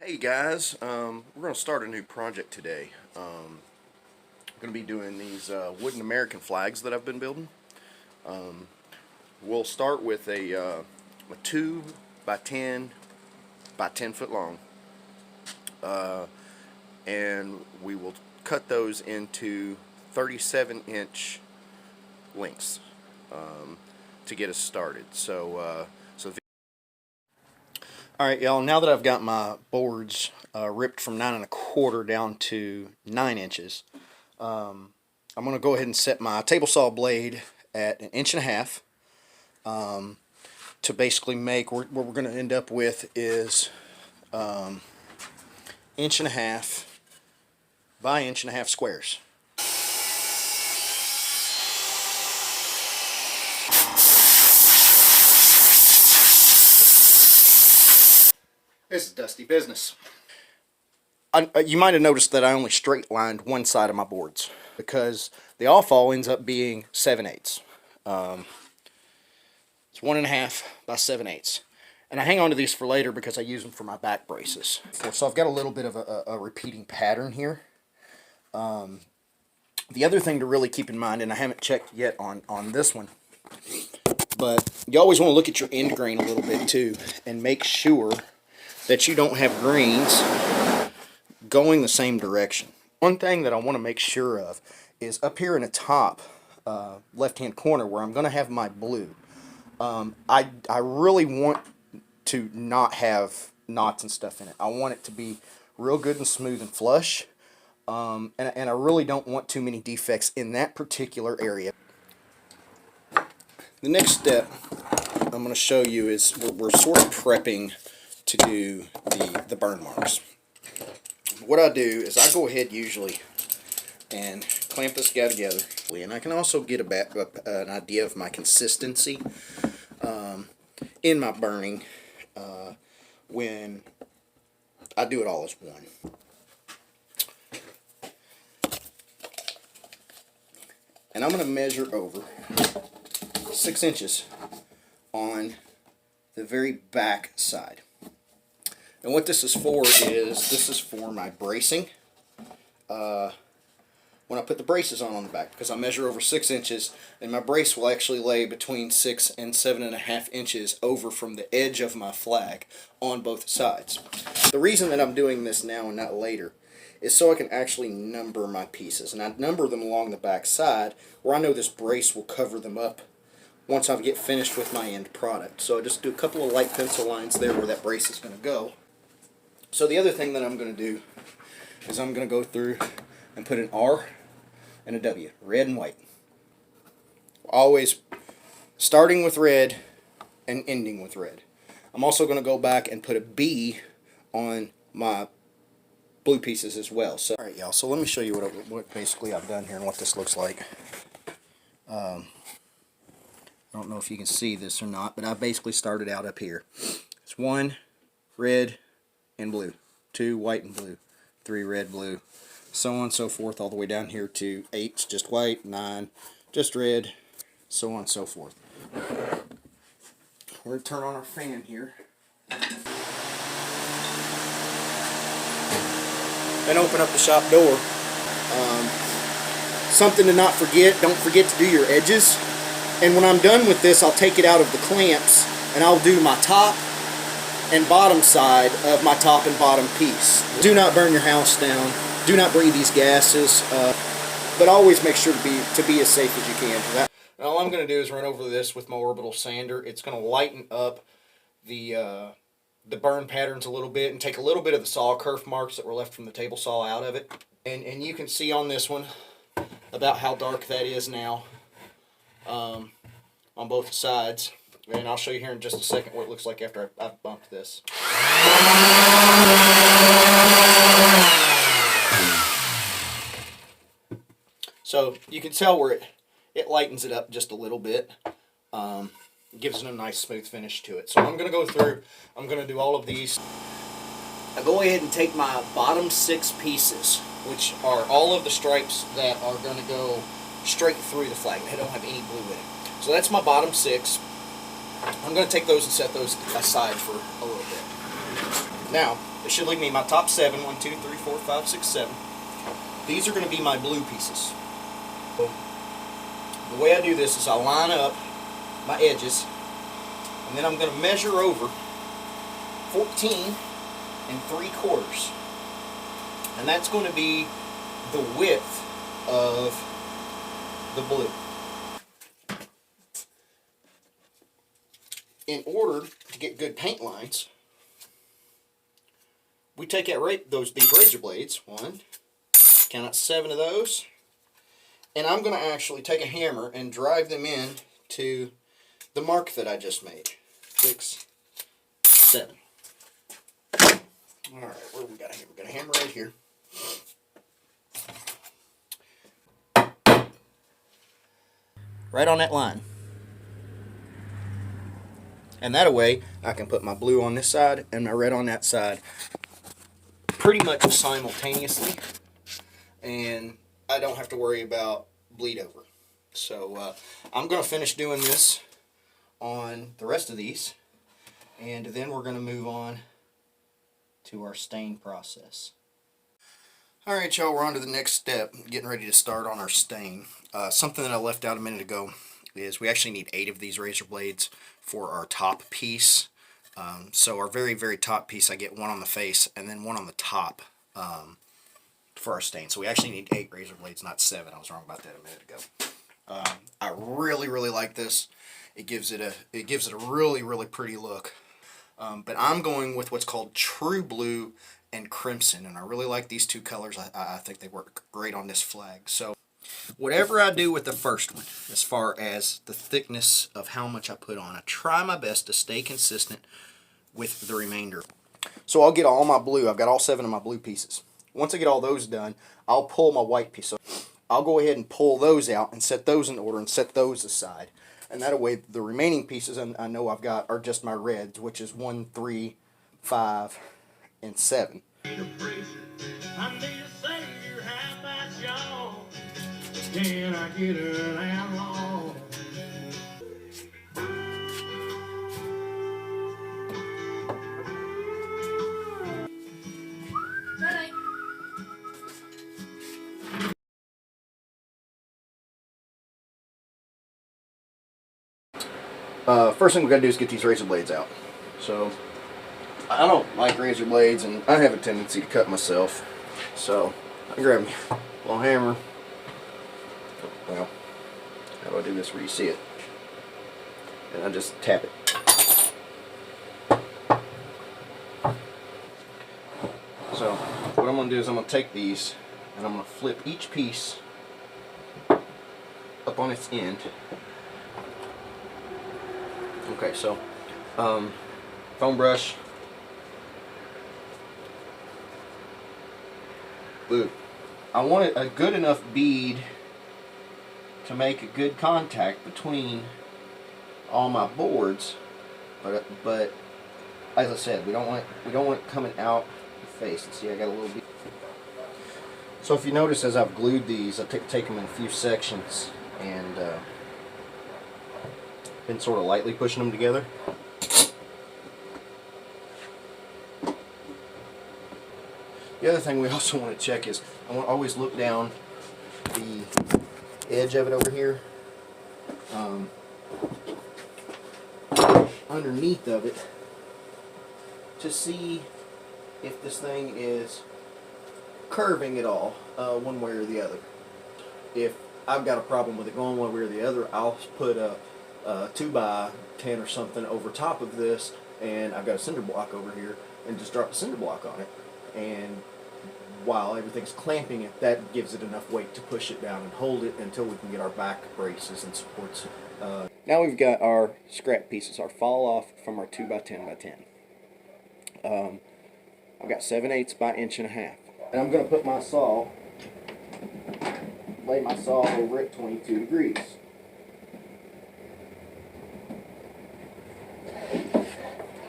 Hey guys, we're going to start a new project today. I'm going to be doing these wooden American flags that I've been building. We'll start with a 2 by 10 by 10 foot long, and we will cut those into 37-inch lengths to get us started. Alright y'all, now that I've got my boards ripped from 9 1/4 down to 9 inches, I'm going to go ahead and set my table saw blade at 1.5 inches to basically make, what we're going to end up with is 1.5 by 1.5 squares. This is dusty business. You might have noticed that I only straight lined one side of my boards because the all-fall ends up being 7/8. It's 1.5 by 7/8. And I hang on to these for later because I use them for my back braces. So I've got a little bit of a repeating pattern here. The other thing to really keep in mind, and I haven't checked yet on this one, but you always want to look at your end grain a little bit too and make sure that you don't have grains going the same direction. One thing that I want to make sure of is up here in the top left-hand corner where I'm going to have my blue. I really want to not have knots and stuff in it. I want it to be real good and smooth and flush, and I really don't want too many defects in that particular area. The next step I'm going to show you is we're sort of prepping to do the burn marks. What I do is I go ahead usually and clamp this guy together, and I can also get an idea of my consistency in my burning when I do it all as one. And I'm going to measure over 6 inches on the very back side. And what this is for is, this is for my bracing. When I put the braces on the back, because I measure over 6 inches, and my brace will actually lay between 6 and 7.5 inches over from the edge of my flag on both sides. The reason that I'm doing this now and not later is so I can actually number my pieces, and I number them along the back side where I know this brace will cover them up once I get finished with my end product. So I just do a couple of light pencil lines there where that brace is going to go. So the other thing that I'm going to do is I'm going to go through and put an R and a W, red and white. Always starting with red and ending with red. I'm also going to go back and put a B on my blue pieces as well. So, alright y'all, so let me show you what basically I've done here and what this looks like. I don't know if you can see this or not, but I basically started out up here. It's 1 red and blue, 2 white and blue, 3 red, blue, so on and so forth, all the way down here to 8's just white, 9 just red, so on and so forth. We're going to turn on our fan here and open up the shop door. Something to not forget, don't forget to do your edges. And when I'm done with this, I'll take it out of the clamps and I'll do my top and bottom side of my top and bottom piece. Do not burn your house down. Do not breathe these gases. But always make sure to be as safe as you can. And all I'm going to do is run over this with my orbital sander. It's going to lighten up the burn patterns a little bit and take a little bit of the saw kerf marks that were left from the table saw out of it. And you can see on this one about how dark that is now on both sides. And I'll show you here in just a second what it looks like after I've bumped this. So you can tell where it lightens it up just a little bit. Gives it a nice smooth finish to it. So I'm going to go through, I'm going to do all of these. I go ahead and take my bottom 6 pieces, which are all of the stripes that are going to go straight through the flag. They don't have any blue in it. So that's my bottom 6. I'm going to take those and set those aside for a little bit. Now, it should leave me my top 7, 1, 2, 3, 4, 5, 6, 7. These are going to be my blue pieces. So, the way I do this is I line up my edges, and then I'm going to measure over 14 3/4. And that's going to be the width of the blue. In order to get good paint lines, we take out these razor blades, count out 7 of those, and I'm going to actually take a hammer and drive them in to the mark that I just made. 6, 7. Alright, where we got a hammer? We got a hammer right here. Right on that line. And that way, I can put my blue on this side and my red on that side pretty much simultaneously. And I don't have to worry about bleed over. So I'm going to finish doing this on the rest of these. And then we're going to move on to our stain process. Alright y'all, we're on to the next step, getting ready to start on our stain. Something that I left out a minute ago is we actually need 8 of these razor blades for our top piece. So our very, very top piece, I get 1 on the face and then 1 on the top for our stain. So we actually need 8 razor blades, not 7. I was wrong about that a minute ago. I really, really like this. It gives it a really, really pretty look. But I'm going with what's called True Blue and Crimson, and I really like these 2 colors. I think they work great on this flag. So whatever I do with the first one, as far as the thickness of how much I put on, I try my best to stay consistent with the remainder. So I'll get all my blue. I've got all 7 of my blue pieces. Once I get all those done, I'll pull my white piece. So I'll go ahead and pull those out and set those in order and set those aside. And that way the remaining pieces I know I've got are just my reds, which is 1, 3, 5, and 7. Can I get an outlaw? First thing we got to do is get these razor blades out. So I don't like razor blades, and I have a tendency to cut myself. So I grab a little hammer. Well, how do I do this where you see it? And I just tap it. So what I'm going to do is I'm going to take these and I'm going to flip each piece up on its end. Okay, so foam brush, blue. I want a good enough bead to make a good contact between all my boards, but as I said, we don't want it coming out the face. See, I got a little bit. So if you notice, as I've glued these, I take them in a few sections and been sort of lightly pushing them together. The other thing we also want to check is I want to always look down the edge of it over here, underneath of it, to see if this thing is curving at all, one way or the other. If I've got a problem with it going one way or the other, I'll put a 2x10 or something over top of this, and I've got a cinder block over here, and just drop a cinder block on it, and while everything's clamping it, that gives it enough weight to push it down and hold it until we can get our back braces and supports. Now we've got our scrap pieces, our fall off from our 2x10x10. I've got 7/8 by 1.5 inches, and I'm going to put my saw, lay my saw over at 22 degrees.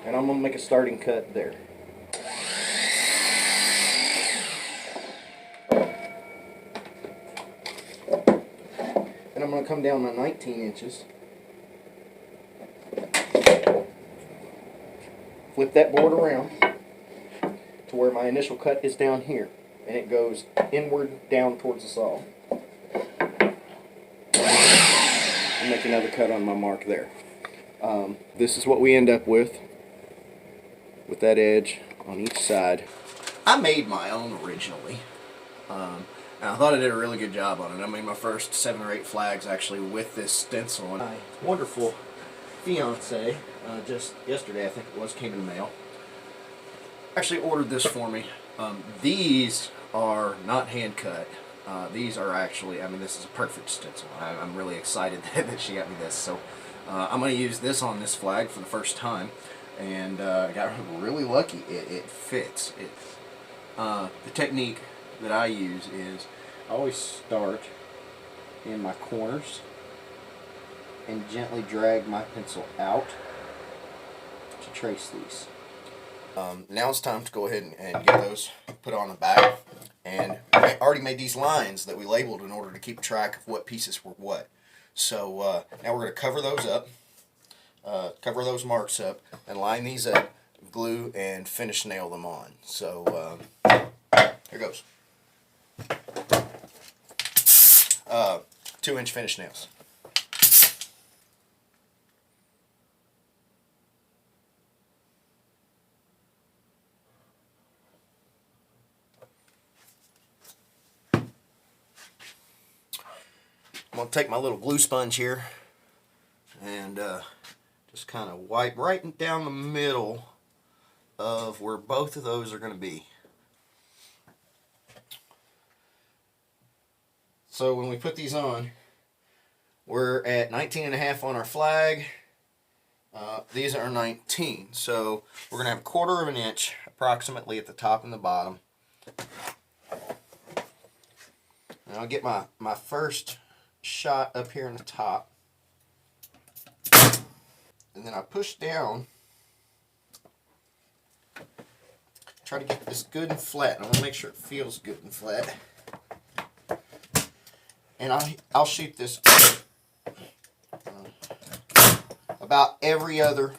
And I'm going to make a starting cut there. And I'm going to come down my 19 inches. Flip that board around. to where my initial cut is down here, and it goes inward down towards the saw. And make another cut on my mark there. This is what we end up with that edge on each side. I made my own originally, and I thought I did a really good job on it. I made my first 7 or 8 flags actually with this stencil. And my wonderful fiance, just yesterday I think it was, came in the mail. Actually ordered this for me. These are not hand cut. These are actually, I mean, this is a perfect stencil. I'm really excited that she got me this. So I'm going to use this on this flag for the first time, and I got really lucky. It fits. The technique that I use is I always start in my corners and gently drag my pencil out to trace these. Now it's time to go ahead and get those put on the back. And I already made these lines that we labeled in order to keep track of what pieces were what. So now we're going to cover those up, cover those marks up, and line these up, glue, and finish nail them on. So here goes. 2-inch finish nails. I'm going to take my little glue sponge here and just kind of wipe right down the middle of where both of those are going to be. So when we put these on, we're at 19.5 on our flag. These are 19. So we're going to have 1/4 of an inch approximately at the top and the bottom. And I'll get my first shot up here in the top, and then I push down, try to get this good and flat. I want to make sure it feels good and flat, and I'll shoot this about every other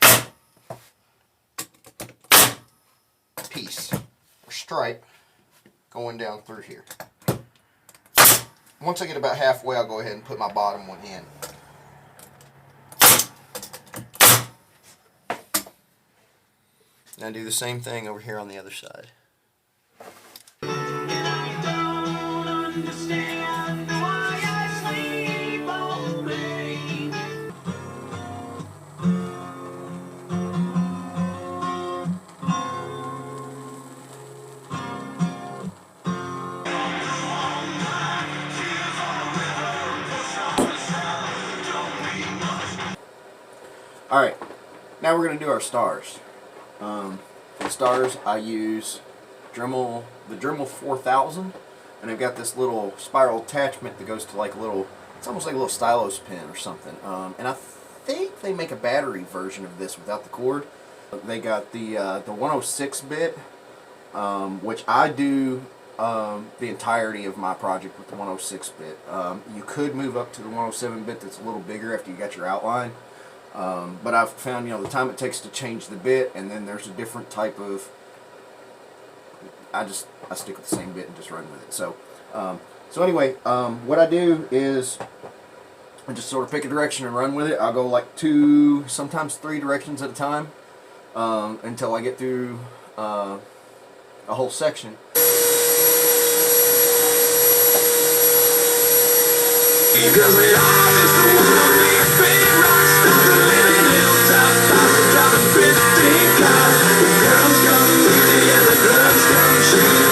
piece or stripe going down through here. Once I get about halfway, I'll go ahead and put my bottom one in. And I do the same thing over here on the other side. Alright, now we're going to do our stars. For the stars, I use the Dremel 4000, and I've got this little spiral attachment that goes to like a little, it's almost like a little stylus pen or something. And I think they make a battery version of this without the cord. They got the 106 bit, which I do the entirety of my project with the 106 bit. You could move up to the 107 bit that's a little bigger after you got your outline. But I've found, the time it takes to change the bit, and then there's a different type of, I stick with the same bit and just run with it. So anyway, what I do is I just sort of pick a direction and run with it. I'll go like 2, sometimes 3 directions at a time, until I get through a whole section. Because we are just the one big rock stars and living hilltop tops and driving 15 cars. The girls come easy and the drugs come cheap.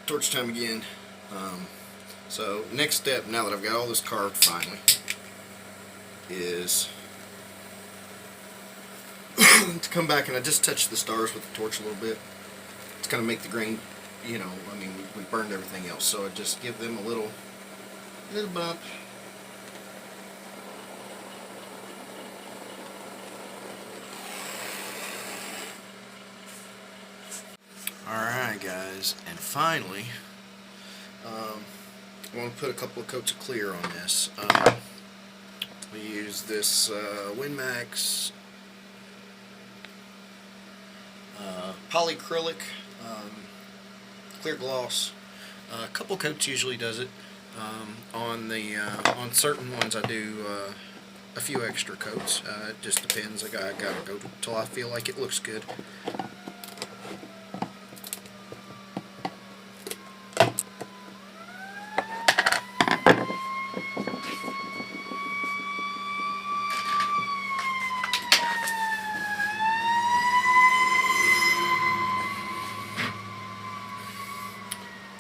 Torch time again. So next step, now that I've got all this carved finally, is to come back and I just touch the stars with the torch a little bit. It's going to make the grain you know, I mean, we burned everything else. So I just give them a little bump. Alright guys, and finally, I want to put a couple of coats of clear on this. We use this WinMax polyacrylic clear gloss. A couple coats usually does it. On certain ones I do a few extra coats. It just depends. I gotta go till I feel like it looks good.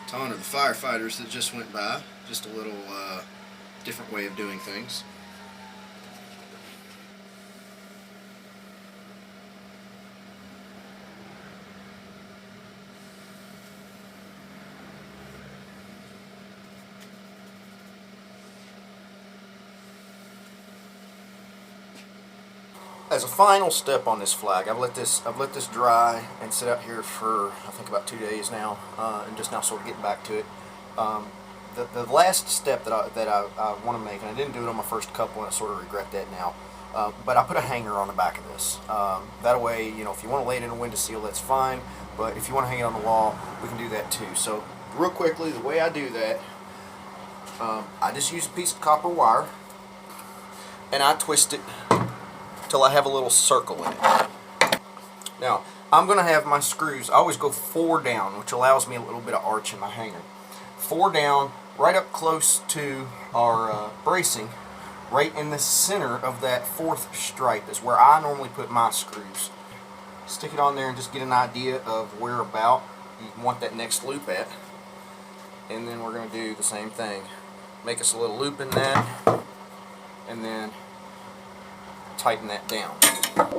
To honor the firefighters that just went by, just a little different way of doing things. As a final step on this flag, I've let this dry and sit out here for I think about 2 days now, and just now sort of getting back to it. The last step that I want to make, and I didn't do it on my first couple, and I sort of regret that now. But I put a hanger on the back of this. That way, you know, if you want to lay it in a windowsill, that's fine. But if you want to hang it on the wall, we can do that too. So real quickly, the way I do that, I just use a piece of copper wire, and I twist it till I have a little circle in it. Now, I'm going to have my screws, I always go 4 down, which allows me a little bit of arch in my hanger. 4 down, right up close to our bracing, right in the center of that 4th stripe is where I normally put my screws. Stick it on there and just get an idea of where about you want that next loop at. And then we're going to do the same thing. Make us a little loop in that, and then tighten that down.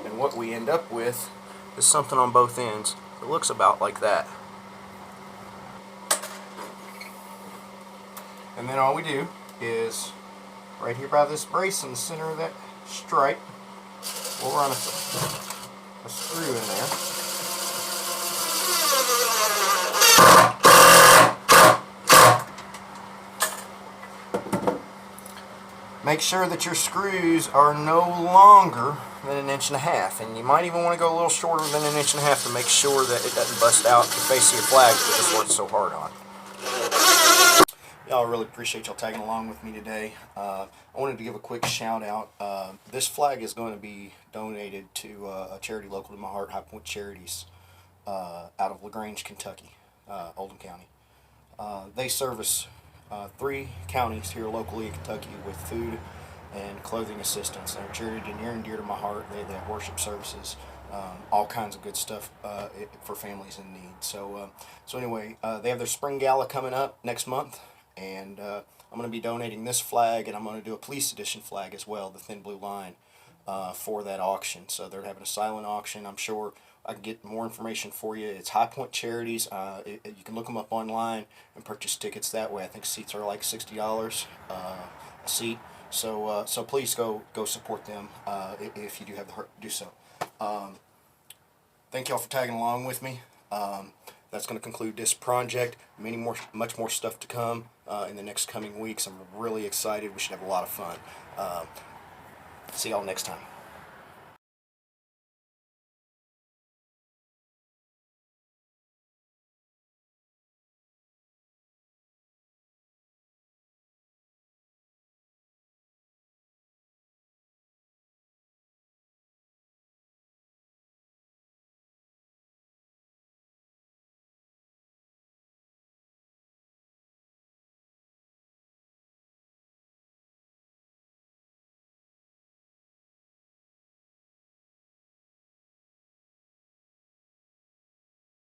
And what we end up with is something on both ends. It looks about like that. And then all we do is right here by this brace in the center of that stripe, we'll run a screw in there. Make sure that your screws are no longer than 1.5 inches, and you might even want to go a little shorter than 1.5 inches to make sure that it doesn't bust out the face of your flag that this works so hard on. Y'all, really appreciate y'all tagging along with me today. I wanted to give a quick shout out. This flag is going to be donated to a charity local to my heart, High Point Charities, out of LaGrange, Kentucky, Oldham County. They service 3 counties here locally in Kentucky with food and clothing assistance. They're a charity near and dear to my heart. They have worship services, all kinds of good stuff for families in need. So anyway, they have their spring gala coming up next month, and I'm going to be donating this flag, and I'm going to do a police edition flag as well, the thin blue line, for that auction. So they're having a silent auction. I'm sure I can get more information for you. It's High Point Charities. You can look them up online and purchase tickets that way. I think seats are like $60 a seat. So please go support them if you do have the heart to do so. Thank y'all for tagging along with me. That's going to conclude this project. Much more stuff to come in the next coming weeks. I'm really excited. We should have a lot of fun. See y'all next time.